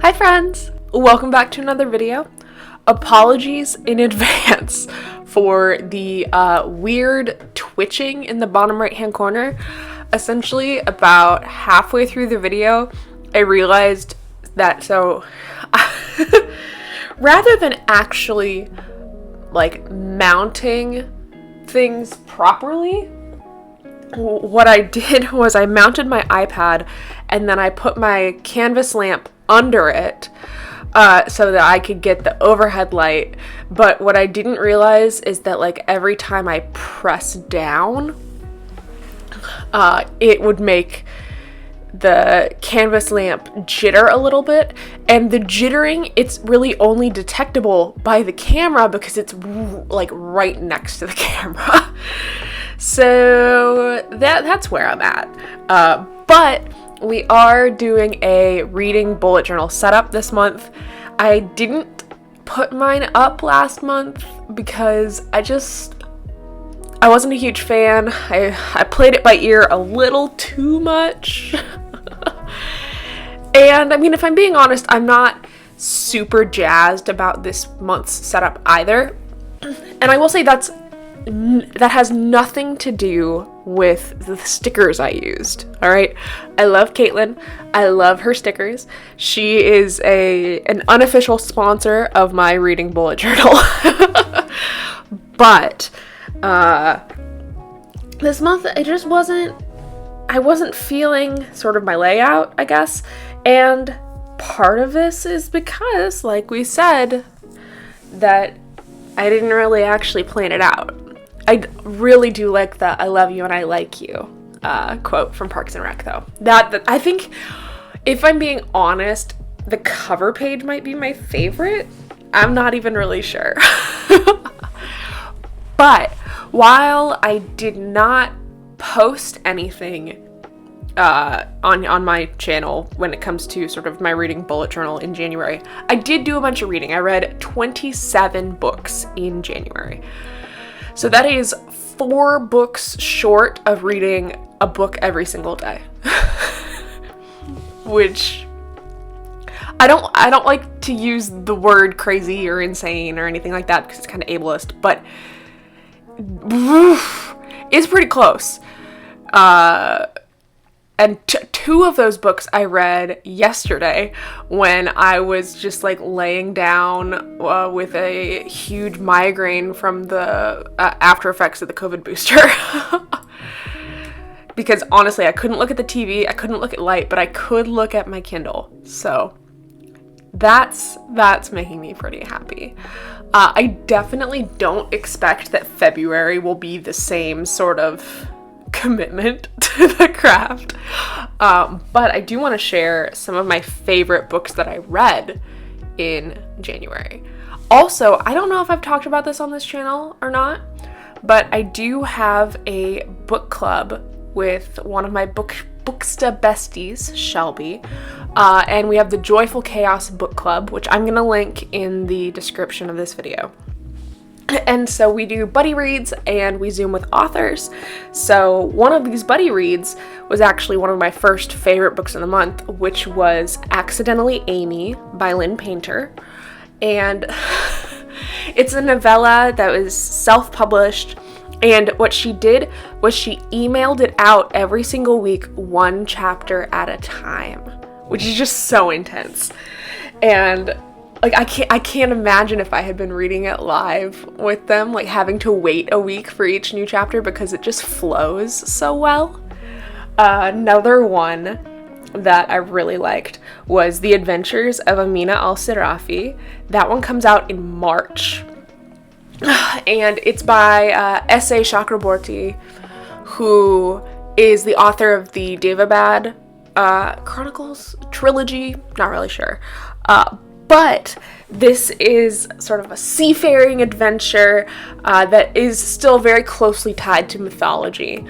Hi friends! Welcome back to another video. Apologies in advance for the weird twitching in the bottom right hand corner. Essentially, about halfway through the video, I realized that rather than actually like mounting things properly, what I did was I mounted my iPad and then I put my canvas lamp under it so that I could get the overhead light. But what I didn't realize is that like every time I press down, it would make the canvas lamp jitter a little bit, and the jittering, it's really only detectable by the camera because it's like right next to the camera. So that's where I'm at. But we are doing a reading bullet journal setup this month. I didn't put mine up last month because I wasn't a huge fan. I played it by ear a little too much. And I mean, if I'm being honest, I'm not super jazzed about this month's setup either. And I will say that has nothing to do with the stickers I used. All right. I love Caitlin. I love her stickers. She is an unofficial sponsor of my reading bullet journal. But this month I wasn't feeling sort of my layout, I guess. And part of this is because, like we said, that I didn't really actually plan it out. I really do like the "I love you and I like you" quote from Parks and Rec, though. That I think, if I'm being honest, the cover page might be my favorite. I'm not even really sure. But while I did not post anything on my channel when it comes to sort of my reading bullet journal in January, I did do a bunch of reading. I read 27 books in January. So that is 4 books short of reading a book every single day. Which I don't like to use the word crazy or insane or anything like that because it's kind of ableist, but it's pretty close. And 2 of those books I read yesterday when I was just like laying down with a huge migraine from the after effects of the COVID booster. Because honestly, I couldn't look at the TV, I couldn't look at light, but I could look at my Kindle. So that's making me pretty happy. I definitely don't expect that February will be the same sort of commitment to the craft, but I do want to share some of my favorite books that I read in January. Also, I don't know if I've talked about this on this channel or not, but I do have a book club with one of my Booksta besties, Shelby, and we have the Joyful Chaos Book Club, which I'm gonna link in the description of this video. And so we do buddy reads and we Zoom with authors. So one of these buddy reads was actually one of my first favorite books of the month, which was Accidentally Amy by Lynn Painter. And it's a novella that was self-published. And what she did was she emailed it out every single week, 1 chapter at a time, which is just so intense. And like, I can't imagine if I had been reading it live with them, like having to wait a week for each new chapter because it just flows so well. Another one that I really liked was The Adventures of Amina al-Sirafi. That one comes out in March. And it's by S.A. Chakraborty, who is the author of the Devabad Chronicles trilogy. Not really sure. But this is sort of a seafaring adventure that is still very closely tied to mythology.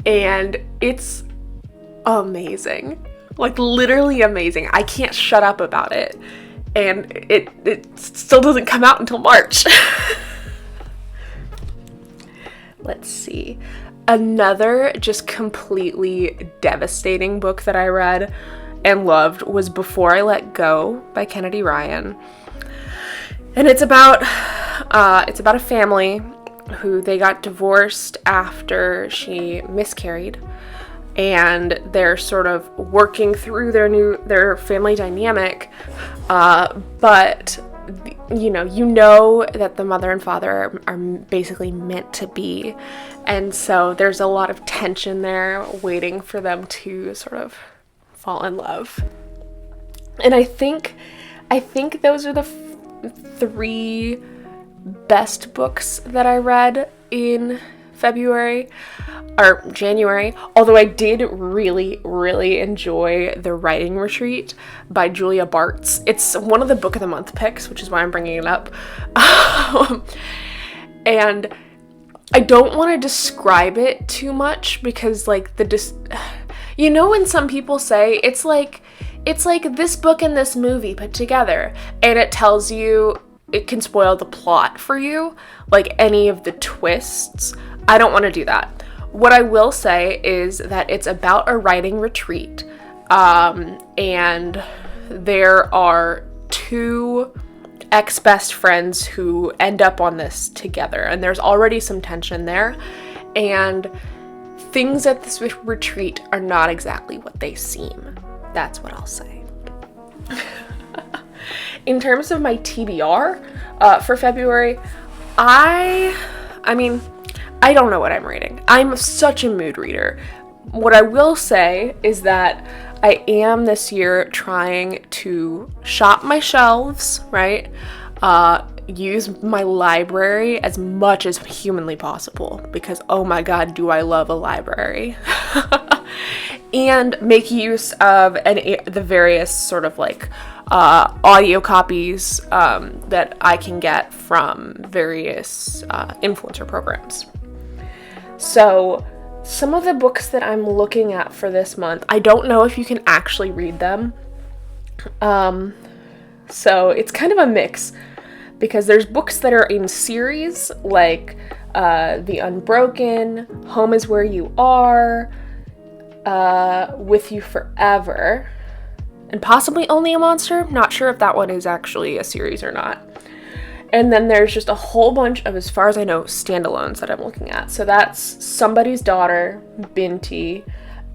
And it's amazing. Like, literally amazing. I can't shut up about it. And it still doesn't come out until March. Let's see. Another just completely devastating book that I read and loved was Before I Let Go by Kennedy Ryan. And it's about a family who they got divorced after she miscarried, and they're sort of working through their family dynamic, but you know that the mother and father are basically meant to be, and so there's a lot of tension there waiting for them to sort of fall in love. And I think those are the three best books that I read in February or January, although I did really, really enjoy The Writing Retreat by Julia Bartz. It's one of the book of the month picks, which is why I'm bringing it up. And I don't want to describe it too much because like when some people say it's like this book and this movie put together, and it tells you, it can spoil the plot for you, like any of the twists. I don't want to do that. What I will say is that it's about a writing retreat, and there are two ex-best friends who end up on this together, and there's already some tension there, and things at this retreat are not exactly what they seem. That's what I'll say. In terms of my TBR for February, I don't know what I'm reading. I'm such a mood reader. What I will say is that I am this year trying to shop my shelves, right? Use my library as much as humanly possible, because oh my god, do I love a library. And make use of the various sort of like audio copies that I can get from various influencer programs. So some of the books that I'm looking at for this month, I don't know if you can actually read them. So it's kind of a mix, because there's books that are in series, like The Unbroken, Home is Where You Are, With You Forever, and possibly Only a Monster. Not sure if that one is actually a series or not. And then there's just a whole bunch of, as far as I know, standalones that I'm looking at. So that's Somebody's Daughter, Binti,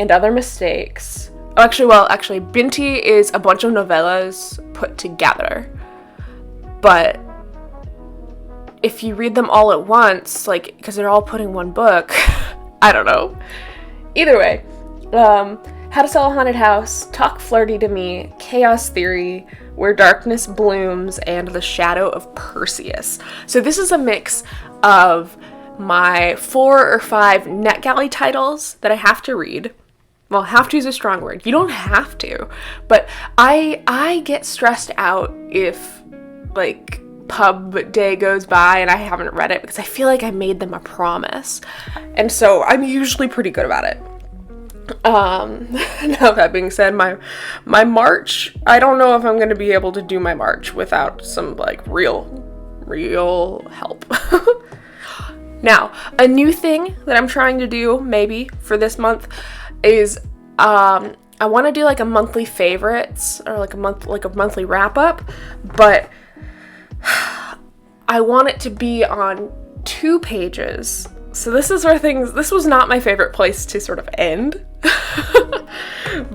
and Other Mistakes. Actually, Binti is a bunch of novellas put together. But if you read them all at once, like, because they're all put in one book, I don't know. Either way, How to Sell a Haunted House, Talk Flirty to Me, Chaos Theory, Where Darkness Blooms, and The Shadow of Perseus. So this is a mix of my 4 or 5 NetGalley titles that I have to read. Well, have to is a strong word. You don't have to. But I get stressed out if, like, pub day goes by and I haven't read it, because I feel like I made them a promise. And so I'm usually pretty good about it. Now that being said, my March, I don't know if I'm going to be able to do my March without some like real help. Now, a new thing that I'm trying to do maybe for this month is I want to do like a monthly favorites, or like a monthly wrap up, but I want it to be on 2 pages. So this was not my favorite place to sort of end.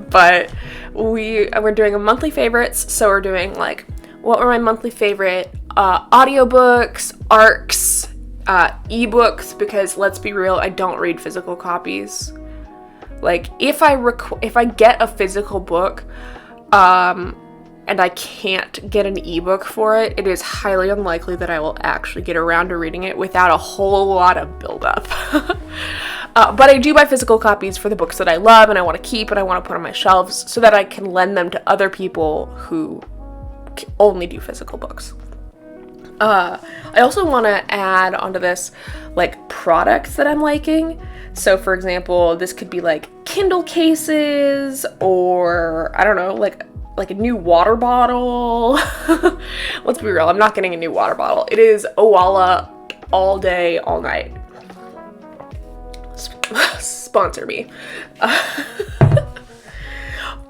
But we're doing a monthly favorites, so we're doing like, what were my monthly favorite audiobooks, ARCs, ebooks, because let's be real, I don't read physical copies. Like, if I get a physical book, and I can't get an ebook for it, it is highly unlikely that I will actually get around to reading it without a whole lot of buildup. But I do buy physical copies for the books that I love and I want to keep and I want to put on my shelves so that I can lend them to other people who only do physical books. I also want to add onto this, like, products that I'm liking. So, for example, this could be, like, Kindle cases, or, I don't know, like a new water bottle. Let's be real, I'm not getting a new water bottle. It is Owala all day, all night. Sponsor me.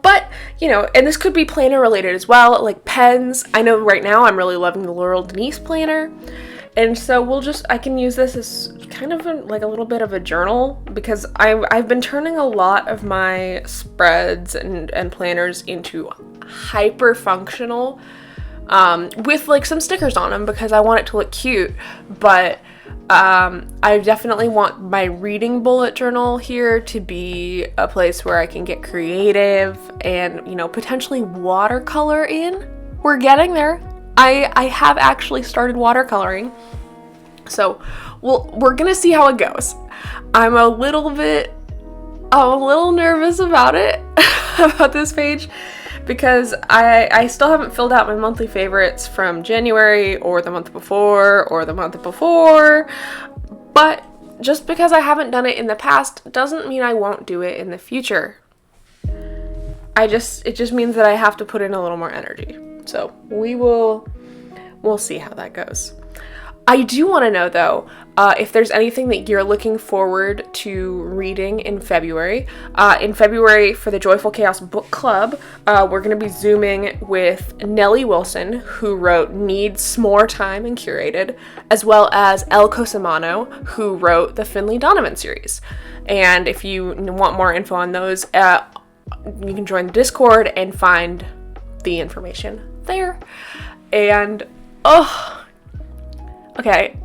But, you know, and this could be planner related as well, like pens. I know right now I'm really loving the Laurel Denise planner. And so I can use this as kind of like a little bit of a journal, because I've been turning a lot of my spreads and planners into hyper functional, with like some stickers on them because I want it to look cute. But I definitely want my reading bullet journal here to be a place where I can get creative and, you know, potentially watercolor in. We're getting there. I have actually started watercoloring. So we're gonna see how it goes. I'm a little nervous about it, about this page, because I still haven't filled out my monthly favorites from January or the month before or the month before. But just because I haven't done it in the past doesn't mean I won't do it in the future. It just means that I have to put in a little more energy. So we'll see how that goes. I do want to know, though, if there's anything that you're looking forward to reading in February. In February, for the Joyful Chaos Book Club, we're going to be Zooming with Nellie Wilson, who wrote Needs S'more Time and Curated, as well as Elle Cosimano, who wrote the Finley Donovan series. And if you want more info on those, you can join the Discord and find the information there. And okay,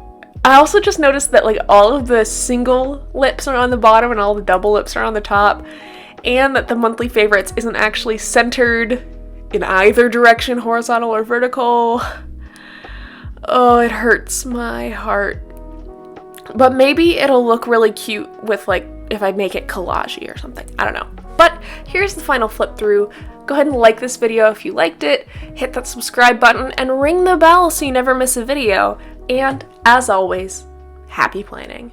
I also just noticed that like all of the single lips are on the bottom and all the double lips are on the top, and that the monthly favorites isn't actually centered in either direction, horizontal or vertical. Oh, it hurts my heart. But maybe it'll look really cute with, like, if I make it collage-y or something. I don't know. But here's the final flip through. Go ahead and like this video if you liked it, hit that subscribe button, and ring the bell so you never miss a video. And, as always, happy planning.